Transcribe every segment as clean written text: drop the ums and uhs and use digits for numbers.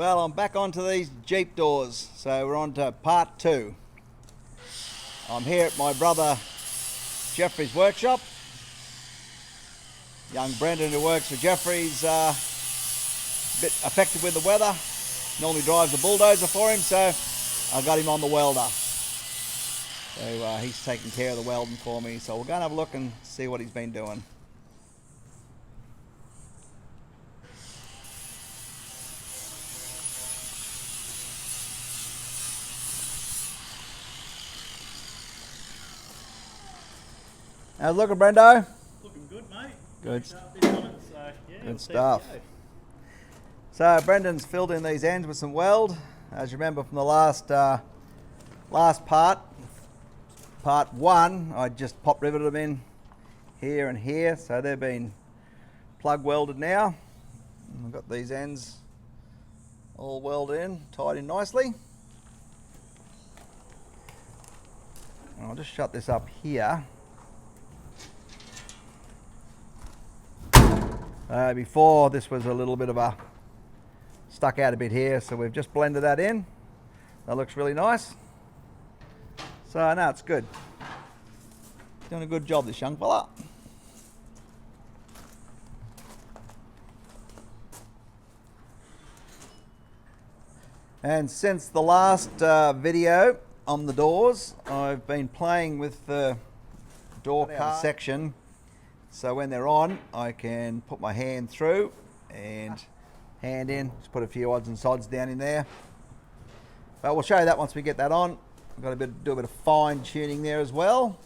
Well, I'm back onto these Jeep doors, so we're on to part 2. I'm here at my brother Jeffrey's workshop. Young Brendan, who works for Jeffrey's, a bit affected with the weather. Normally drives a bulldozer for him, so I got him on the welder. So he's taking care of the welding for me, so we'll go and have a look and see what he's been doing. How's it looking, Brendo? Looking good, mate. Good. Good Stuff. So Brendan's filled in these ends with some weld. As you remember from the last part 1, I just pop riveted them in here and here, so they've been plug welded now. I've got these ends all welded in, tied in nicely. And I'll just shut this up here. Before, this was a little bit of a stuck out a bit here, so we've just blended that in. That looks really nice. So no, it's good. Doing a good job, this young fella. And since the last video on the doors, I've been playing with the door cut section. So when they're on, I can put my hand through and hand in, just put a few odds and sods down in there. But we'll show you that once we get that on. I've got to do a bit of fine tuning there as well.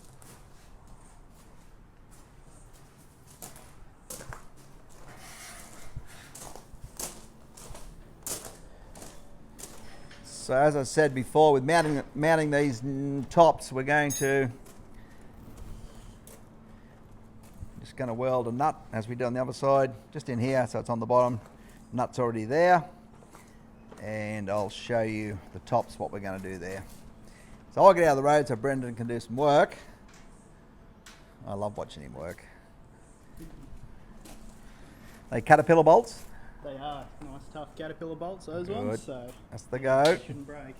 So as I said before, with mounting these tops, we're going to going to weld a nut as we do on the other side, just in here, so it's on the bottom. Nut's already there, and I'll show you the tops, what we're going to do there. So I'll get out of the road so Brendan can do some work. I love watching him work. They Caterpillar bolts? They are nice, tough Caterpillar bolts, those Good. ones. So that's the go. Shouldn't break.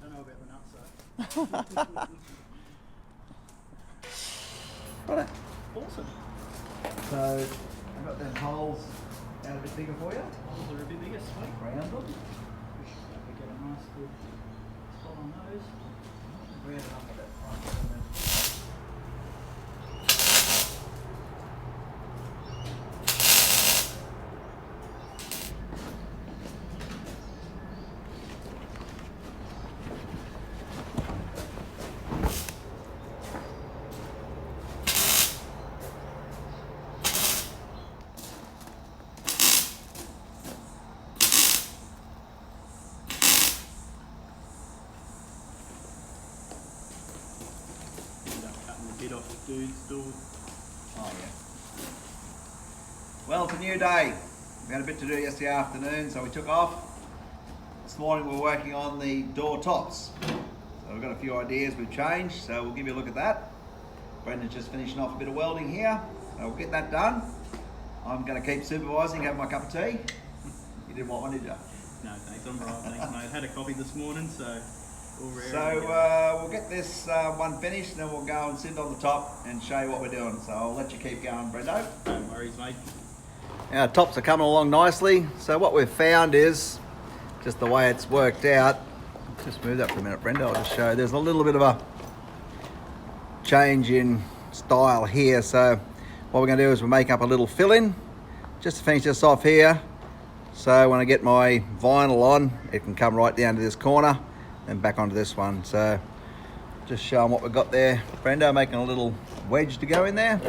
Don't know about the nuts though. Right. Awesome. So I've got them holes out a bit bigger for you. Holes are a bit bigger, sweet. Round them. We should be able to get a nice good spot on those. Round it up at that front. And then Off the dude's door. oh yeah. Well, it's a new day. We had a bit to do yesterday afternoon, so we took off. This morning we're working on the door tops. So we've got a few ideas we've changed, so we'll give you a look at that. Brendan's just finishing off a bit of welding here. So we'll get that done. I'm going to keep supervising, have my cup of tea. You didn't want one, did you? No, thanks. I'm alright, thanks, mate. Had a coffee this morning, so all rare. So we'll get this one finished, and then we'll go and sit on the top and show you what we're doing. So I'll let you keep going, Brendo. No worries, mate. Our tops are coming along nicely. So what we've found is, just the way it's worked out, just move that for a minute, Brenda, I'll just show you. There's a little bit of a change in style here. So what we're going to do is we'll make up a little fill-in, just to finish this off here. So when I get my vinyl on, it can come right down to this corner and back onto this one. So just showing what we've got there. Brendo making a little wedge to go in there.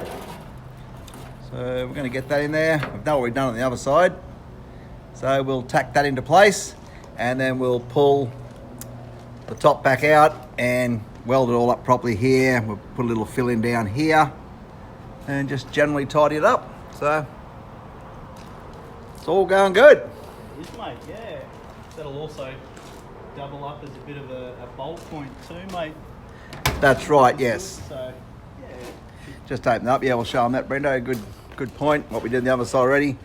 So we're going to get that in there. We've done what we've done on the other side. So we'll tack that into place, and then we'll pull the top back out and weld it all up properly here. We'll put a little fill in down here and just generally tidy it up. So it's all going good. It is, mate, yeah. That'll also double up as a bit of a bolt point too, mate. That's right, yes. So, yeah. Just open it up. Yeah, we'll show them that, Brendo. Good point. What we did on the other side already.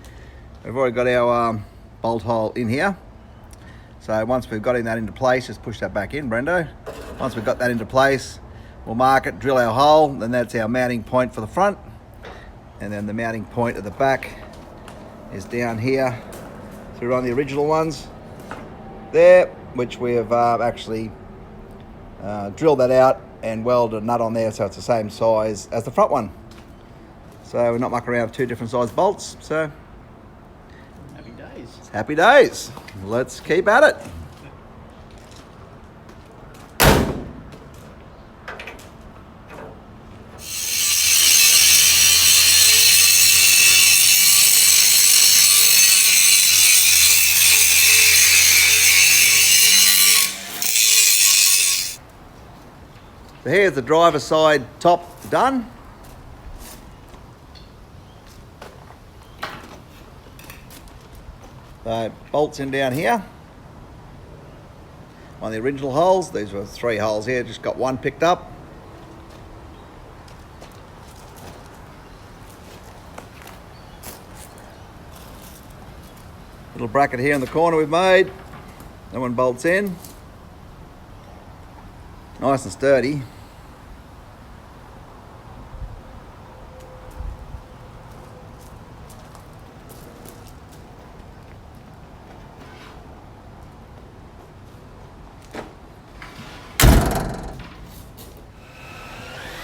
We've already got our bolt hole in here. So once we've got that into place, just push that back in, Brendo. Once we've got that into place, we'll mark it, drill our hole, then that's our mounting point for the front. And then the mounting point at the back is down here. So we're on the original ones there, which we have actually drilled that out and welded a nut on there so it's the same size as the front one. So we're not mucking around with two different size bolts. So Happy days. it's happy days. Let's keep at it. So here's the driver's side top done. So bolts in down here. On the original holes, these were 3 holes here, just got 1 picked up. Little bracket here in the corner we've made. That one bolts in. Nice and sturdy.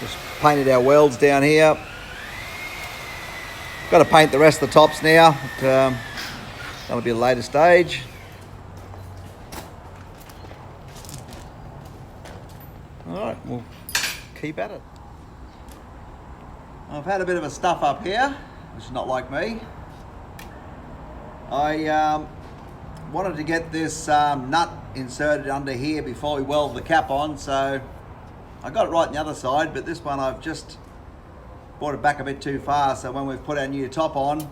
Just painted our welds down here. Got to paint the rest of the tops now. But, that'll be a later stage. Alright, we'll keep at it. I've had a bit of a stuff up here, which is not like me. I wanted to get this nut inserted under here before we weld the cap on, so I got it right on the other side, but this one I've just brought it back a bit too far, so when we've put our new top on,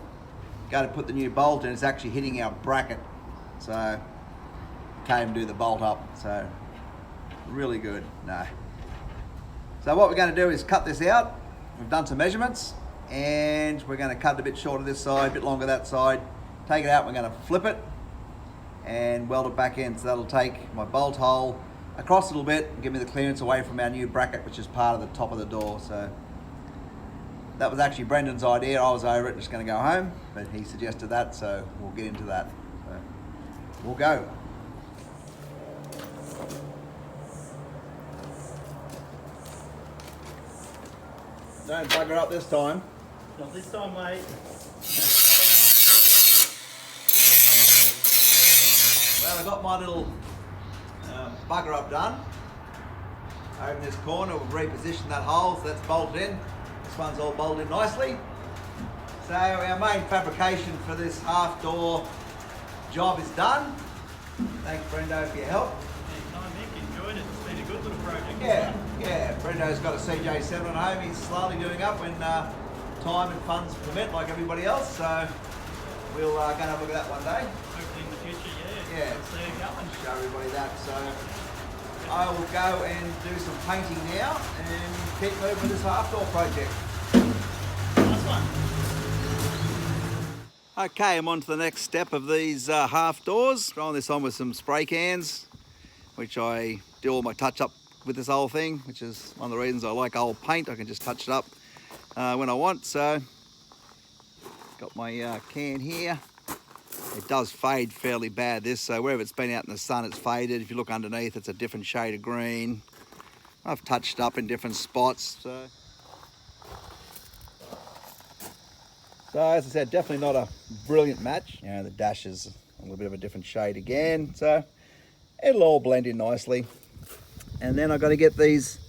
go to put the new bolt in, it's actually hitting our bracket. So can't even do the bolt up, so really good. No. So what we're going to do is cut this out. We've done some measurements and we're going to cut it a bit shorter this side, a bit longer that side. Take it out, we're going to flip it and weld it back in. So that'll take my bolt hole across a little bit and give me the clearance away from our new bracket, which is part of the top of the door. So that was actually Brendan's idea. I was over it, just going to go home, but he suggested that, so we'll get into that. So we'll go. Don't bugger up this time. Not this time, mate. Well, I got my little bugger up done. Over in this corner, we've repositioned that hole, so that's bolted in. This one's all bolted in nicely. So our main fabrication for this half door job is done. Thanks, Brendo, for your help. Anytime, Mick. Enjoyed it. It's been a good little project. Yeah. Brendo's got a CJ7 at home. He's slowly doing up when time and funds permit, like everybody else. So we'll go and have a look at that one day. Hopefully in the future, yeah. Yeah. Let's see it going. Show everybody that. So I will go and do some painting now and keep moving with this half door project. Nice one. Okay, I'm on to the next step of these half doors. Throwing this on with some spray cans, which I do all my touch up with this whole thing, which is one of the reasons I like old paint. I can just touch it up when I want. So got my can here. It does fade fairly bad, this, so wherever it's been out in the sun, it's faded. If you look underneath, it's a different shade of green. I've touched up in different spots. So as I said, definitely not a brilliant match. You know, the dash is a little bit of a different shade again, so it'll all blend in nicely. And then I've got to get these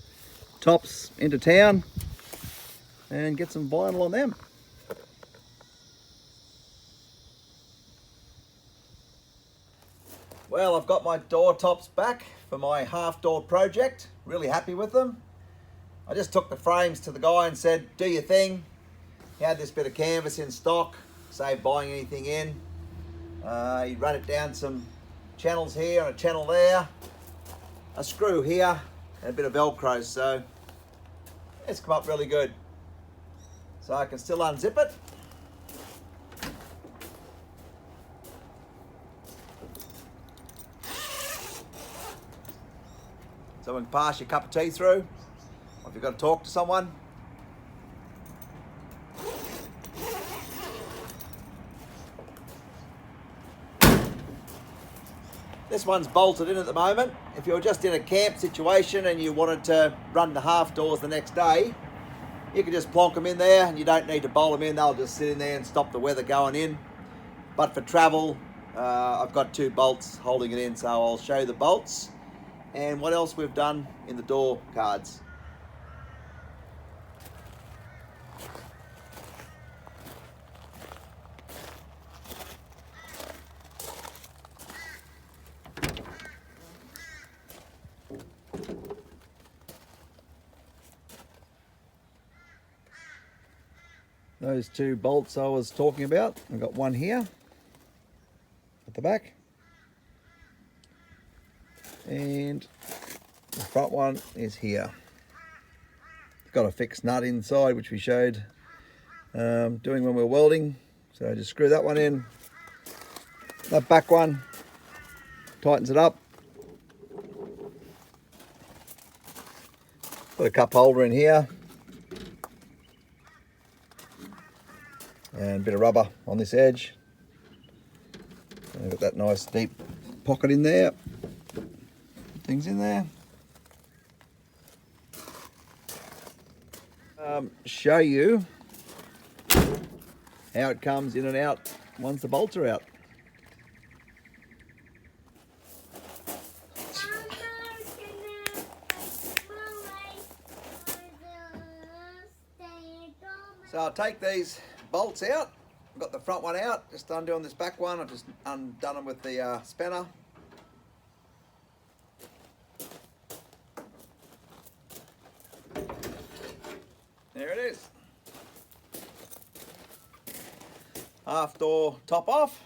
tops into town and get some vinyl on them. Well, I've got my door tops back for my half door project. Really happy with them. I just took the frames to the guy and said, do your thing. He had this bit of canvas in stock, saved buying anything in. He ran it down some channels here and a channel there, a screw here, and a bit of Velcro, so it's come up really good. So I can still unzip it. someone can pass your cup of tea through, or if you've got to talk to someone. This one's bolted in at the moment. If you're just in a camp situation and you wanted to run the half doors the next day, you can just plonk them in there and you don't need to bolt them in. They'll just sit in there and stop the weather going in. But for travel, I've got 2 bolts holding it in, so I'll show you the bolts and what else we've done in the door cards. Those 2 bolts I was talking about, I've got one here at the back, and the front one is here. It's got a fixed nut inside, which we showed doing when we were welding. So just screw that one in. That back one tightens it up. Put a cup holder in here. And a bit of rubber on this edge. And got that nice deep pocket in there. Put things in there. Show you how it comes in and out once the bolts are out. So I'll take these bolts out. I've got the front one out, just undoing this back one. I've just undone them with the spanner. There it is. Half door top off.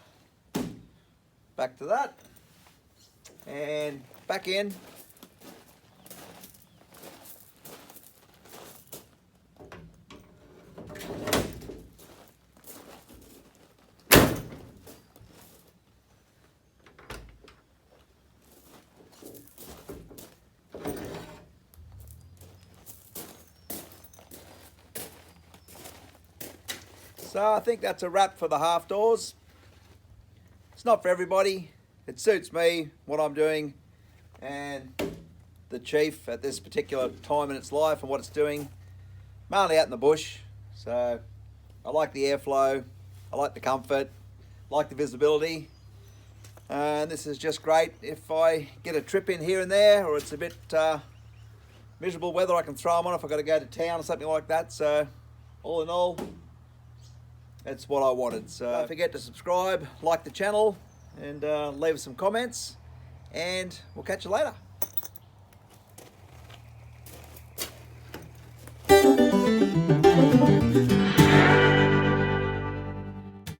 Back to that. And back in. So I think that's a wrap for the half doors. It's not for everybody. It suits me, what I'm doing, and the Chief at this particular time in its life and what it's doing. Mainly out in the bush. So I like the airflow, I like the comfort, I like the visibility. And this is just great if I get a trip in here and there, or it's a bit miserable weather, I can throw them on if I've got to go to town or something like that. So all in all, that's what I wanted. So don't forget to subscribe, like the channel, and leave us some comments, and we'll catch you later.